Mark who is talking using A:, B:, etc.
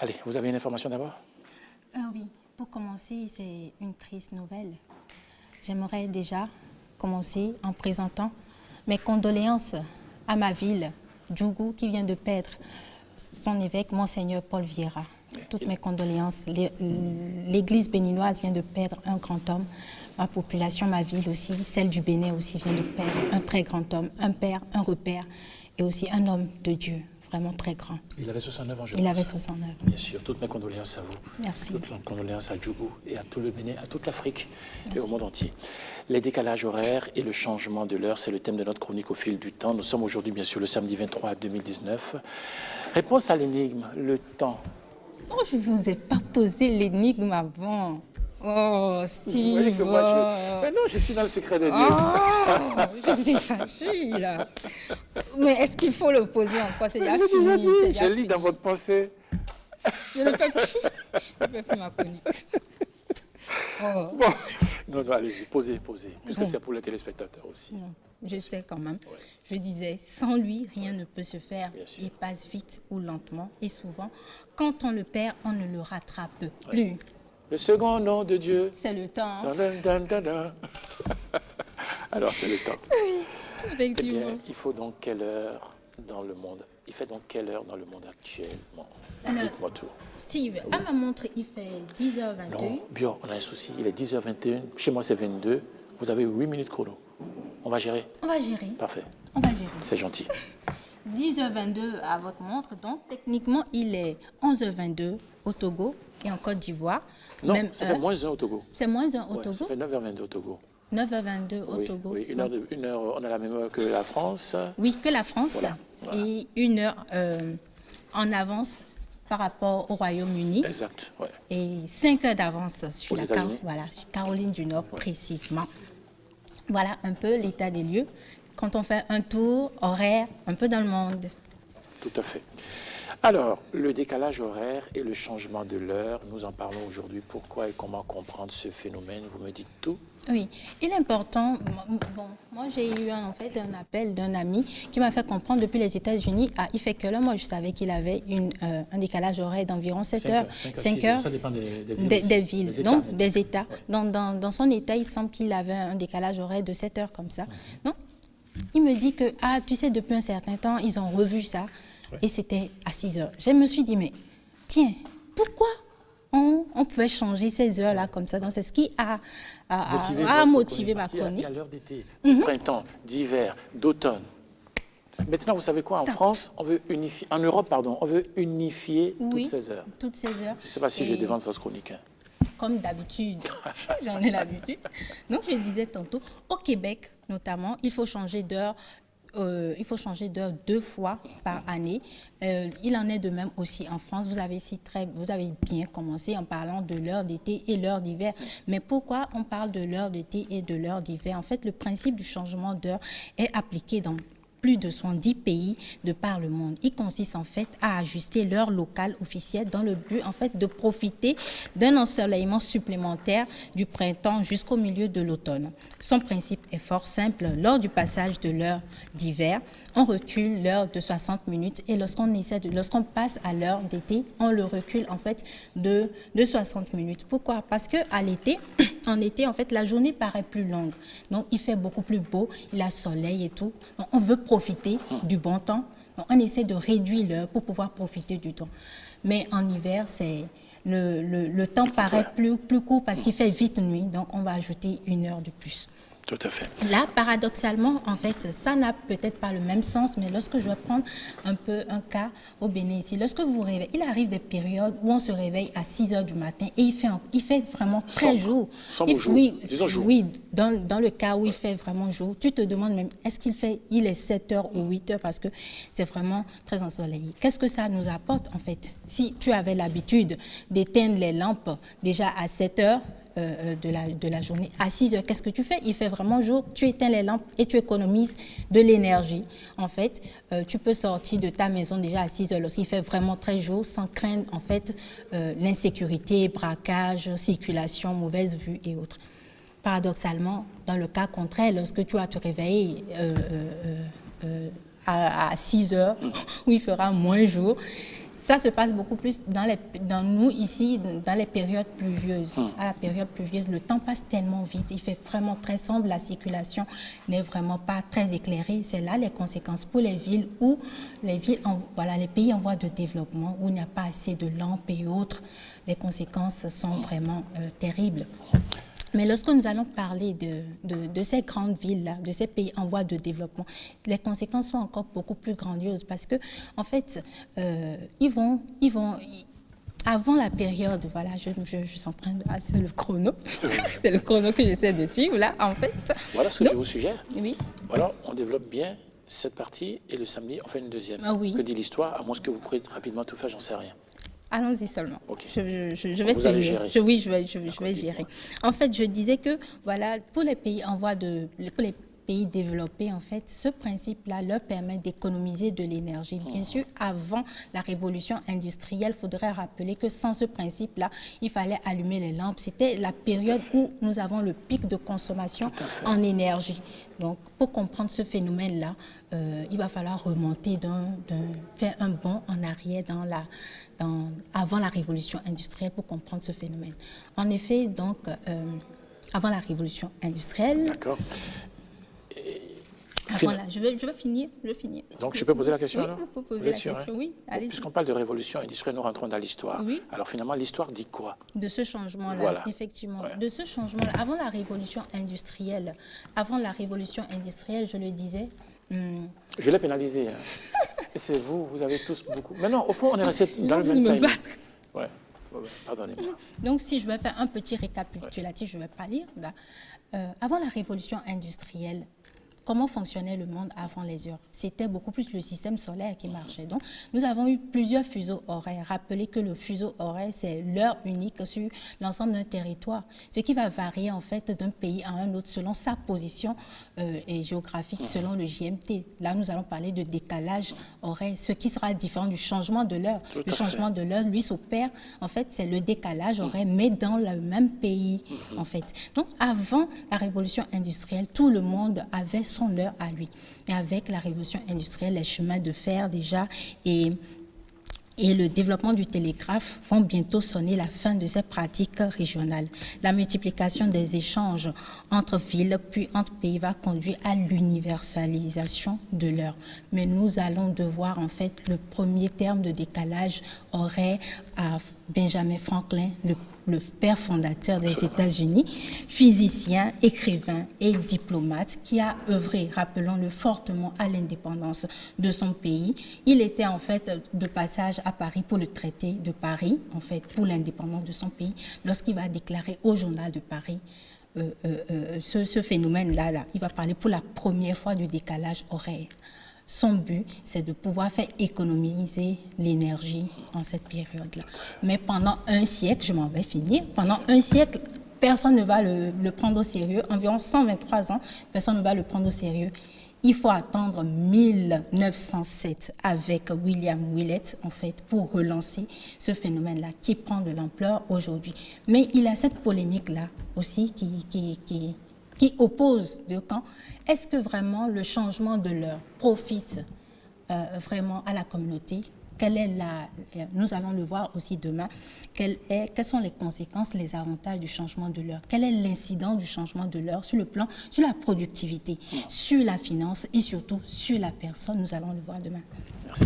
A: Allez, vous avez une information d'abord?
B: Oui, pour commencer, c'est une triste nouvelle. J'aimerais déjà commencer en présentant mes condoléances à ma ville, Djougou, qui vient de perdre son évêque, Monseigneur Paul Vieira. Toutes mes condoléances. L'église béninoise vient de perdre un grand homme. Ma population, ma ville aussi, celle du Bénin aussi vient de perdre un très grand homme, un père, un repère et aussi un homme de Dieu. Vraiment très grand.
A: Il avait 69 ans, je pense.
B: Il avait 69.
A: Bien sûr, toutes mes condoléances à vous.
B: Merci.
A: Toutes mes condoléances à Djougou et à tout le Bénin, à toute l'Afrique et au monde entier. Les décalages horaires et le changement de l'heure, c'est le thème de notre chronique au fil du temps. Nous sommes aujourd'hui, bien sûr, le samedi 23 2019. Réponse à l'énigme, le temps.
B: Oh, je ne vous ai pas posé l'énigme avant. Oh, Steve.
A: Vous voyez que moi, mais non, je suis dans le secret de Dieu.
B: Oh, je suis fâchée, là. Mais est-ce qu'il faut le poser encore? C'est déjà fini.
A: Déjà dit, je lis dans votre pensée.
B: Je ne fais plus. Je ne fais plus ma chronique. Oh.
A: Bon, non, allez-y, posez, puisque
B: Bon.
A: c'est pour les téléspectateurs aussi.
B: Non, je sais quand même.
A: Ouais.
B: Je disais, sans lui, rien ne peut se faire.
A: Bien sûr.
B: Il passe vite ou lentement. Et souvent, quand on le perd, on ne le rattrape plus.
A: Le second nom de Dieu.
B: C'est le temps.
A: Alors, c'est le temps. Eh bien,
B: Effectivement.
A: il faut donc quelle heure dans le monde? Il fait donc quelle heure dans le monde actuellement? Dites-moi tout.
B: Steve, à ma montre, il fait 10h21.
A: Non, Bio, on a un souci. Il est 10h21. Chez moi, c'est 22. Vous avez 8 minutes chrono. On va gérer?
B: On va gérer.
A: Parfait.
B: On va gérer.
A: C'est gentil.
B: 10h22 à votre montre. Donc, techniquement, il est 11h22 au Togo et en Côte d'Ivoire.
A: Non,
B: Même
A: ça fait
B: heure.
A: moins 1 au Togo.
B: C'est moins 1 au
A: Ouais,
B: Togo.
A: ça fait 9h22 au Togo.
B: 9h22 au
A: Oui,
B: Togo.
A: oui, une
B: Donc,
A: heure, on a la même heure que la France.
B: oui, que la France.
A: Voilà.
B: Et 1 heure en avance par rapport au Royaume-Uni.
A: Exact, ouais.
B: Et 5 heures d'avance sur
A: Aux États-Unis.
B: sur Caroline du Nord précisément. Voilà un peu l'état des lieux. Quand on fait un tour horaire un peu dans le monde.
A: Tout à fait. Alors, le décalage horaire et le changement de l'heure, nous en parlons aujourd'hui. Pourquoi et comment comprendre ce phénomène? Vous me dites tout?
B: Oui, il est important. Bon, moi j'ai eu en fait un appel d'un ami qui m'a fait comprendre depuis les États-Unis à Ifekele. Moi je savais qu'il avait un décalage horaire d'environ 7 heures. 5 heures.
A: Ça dépend des villes.
B: Des villes,
A: Des États,
B: donc
A: même.
B: des États. Dans son État, il semble qu'il avait un décalage horaire de 7 heures comme ça. Non? Il me dit que, ah, tu sais, depuis un certain temps, ils ont revu ça et c'était à 6 heures. Je me suis dit, mais tiens, pourquoi on pouvait changer ces heures-là comme ça? Donc c'est ce qui a motivé ma
A: Parce qu'il y a-
B: chronique.
A: Il y a l'heure d'été, de printemps, d'hiver, d'automne. Maintenant, vous savez quoi? En France, on veut unifier, en Europe, pardon, on veut unifier
B: Oui,
A: toutes ces heures.
B: toutes ces heures.
A: Je ne sais pas si
B: Et
A: je devance votre chronique. Hein.
B: comme d'habitude, j'en ai l'habitude. Donc, je disais tantôt, au Québec, notamment, il faut changer d'heure. Il faut changer d'heure 2 fois par année. Il en est de même aussi en France. Vous avez bien commencé en parlant de l'heure d'été et l'heure d'hiver. Mais pourquoi on parle de l'heure d'été et de l'heure d'hiver? En fait, le principe du changement d'heure est appliqué dans plus de 70 pays de par le monde. Il consiste en fait à ajuster l'heure locale officielle dans le but en fait de profiter d'un ensoleillement supplémentaire du printemps jusqu'au milieu de l'automne. Son principe est fort simple. Lors du passage de l'heure d'hiver, on recule l'heure de 60 minutes et lorsqu'on passe à l'heure d'été, on le recule en fait de 60 minutes. Pourquoi? Parce que à l'été, en été, en fait, la journée paraît plus longue. Donc, il fait beaucoup plus beau, il a soleil et tout. Donc, on veut profiter du bon temps. Donc, on essaie de réduire l'heure pour pouvoir profiter du temps. Mais en hiver, c'est le temps paraît plus court parce qu'il fait vite nuit. Donc, on va ajouter 1 heure de plus.
A: Tout à fait.
B: Là, paradoxalement, en fait, ça n'a peut-être pas le même sens, mais lorsque je vais prendre un peu un cas au Bénin ici, lorsque vous vous réveillez, il arrive des périodes où on se réveille à 6 heures du matin et il fait vraiment très jour.
A: Sombre jour.
B: Oui,
A: Disons jour.
B: oui, dans le cas où il fait vraiment jour, tu te demandes même, il est 7 heures ou 8 heures parce que c'est vraiment très ensoleillé. Qu'est-ce que ça nous apporte en fait? Si tu avais l'habitude d'éteindre les lampes déjà à 7 heures, de la journée. À 6 heures, qu'est-ce que tu fais? Il fait vraiment jour, tu éteins les lampes et tu économises de l'énergie. En fait, tu peux sortir de ta maison déjà à 6 heures lorsqu'il fait vraiment très jour sans craindre en fait l'insécurité, braquage, circulation, mauvaise vue et autres. Paradoxalement, dans le cas contraire, lorsque tu vas te réveiller à 6 heures, où il fera moins jour, Ça se passe beaucoup plus dans nous ici, dans les périodes pluvieuses. À la période pluvieuse, le temps passe tellement vite, il fait vraiment très sombre, la circulation n'est vraiment pas très éclairée. C'est là les conséquences pour les villes où les pays en voie de développement, où il n'y a pas assez de lampes et autres, les conséquences sont vraiment terribles. Mais lorsque nous allons parler de ces grandes villes-là, de ces pays en voie de développement, les conséquences sont encore beaucoup plus grandioses parce que, en fait, avant la période, voilà, je suis en train de... Ah, c'est le chrono. C'est le chrono que j'essaie de suivre, là, en fait.
A: Voilà ce que je vous suggère.
B: Oui.
A: Voilà, on développe bien cette partie et le samedi, on fait une deuxième.
B: Ah oui.
A: Que dit l'histoire? À moins que vous pourriez rapidement tout faire, j'en sais rien.
B: Allons-y seulement.
A: Okay.
B: Je vais
A: vous allez gérer.
B: Oui, je vais gérer. En fait, je disais que voilà, pour les pays pour les pays développés, en fait, ce principe-là leur permet d'économiser de l'énergie. Bien sûr, avant la révolution industrielle, il faudrait rappeler que sans ce principe-là, il fallait allumer les lampes. C'était la période où nous avons le pic de consommation en énergie. Donc, pour comprendre ce phénomène-là, il va falloir remonter faire un bond en arrière avant la révolution industrielle pour comprendre ce phénomène. En effet, donc, avant la révolution industrielle...
A: D'accord.
B: Voilà, je vais finir.
A: Donc, je peux poser la question alors?
B: Oui, vous pouvez poser la question, oui.
A: Puisqu'on parle de révolution industrielle, nous rentrons dans l'histoire.
B: Oui.
A: Alors, finalement, l'histoire dit quoi?
B: De ce changement-là,
A: voilà.
B: Effectivement.
A: Ouais.
B: De ce changement-là, avant la révolution industrielle, je le disais...
A: Je l'ai pénalisé. Hein. C'est vous avez tous beaucoup... Mais non, au fond, on est resté dans le même timing. Ouais. Pardonnez-moi.
B: Donc, si je vais faire un petit récapitulatif, je ne vais pas lire. Avant la révolution industrielle, comment fonctionnait le monde avant les heures? C'était beaucoup plus le système solaire qui marchait. Donc, nous avons eu plusieurs fuseaux horaires. Rappelez que le fuseau horaire, c'est l'heure unique sur l'ensemble d'un territoire. Ce qui va varier, en fait, d'un pays à un autre selon sa position et géographique, selon le GMT. Là, nous allons parler de décalage horaire, ce qui sera différent du changement de l'heure. Le changement de l'heure, lui, s'opère, en fait, c'est le décalage horaire, mais dans le même pays, en fait. Donc, avant la révolution industrielle, tout le monde avait son l'heure à lui. Et avec la révolution industrielle, les chemins de fer déjà et le développement du télégraphe vont bientôt sonner la fin de ces pratiques régionales. La multiplication des échanges entre villes puis entre pays va conduire à l'universalisation de l'heure. Mais nous allons devoir, en fait, le premier terme de décalage aurait à Benjamin Franklin, le père fondateur des États-Unis, physicien, écrivain et diplomate qui a œuvré, rappelons-le, fortement à l'indépendance de son pays. Il était en fait de passage à Paris pour le traité de Paris, en fait pour l'indépendance de son pays, lorsqu'il va déclarer au journal de Paris ce phénomène-là. Il va parler pour la première fois du décalage horaire. Son but, c'est de pouvoir faire économiser l'énergie en cette période-là. Mais pendant un siècle, je m'en vais finir, pendant un siècle, personne ne va le prendre au sérieux. Environ 123 ans, personne ne va le prendre au sérieux. Il faut attendre 1907 avec William Willett, en fait, pour relancer ce phénomène-là qui prend de l'ampleur aujourd'hui. Mais il y a cette polémique-là aussi qui oppose deux camps. Est-ce que vraiment le changement de l'heure profite vraiment à la communauté? Nous allons le voir aussi demain. Quelles sont les conséquences, les avantages du changement de l'heure? Quel est l'incident du changement de l'heure sur la productivité, sur la finance et surtout sur la personne? Nous allons le voir demain.
A: Merci.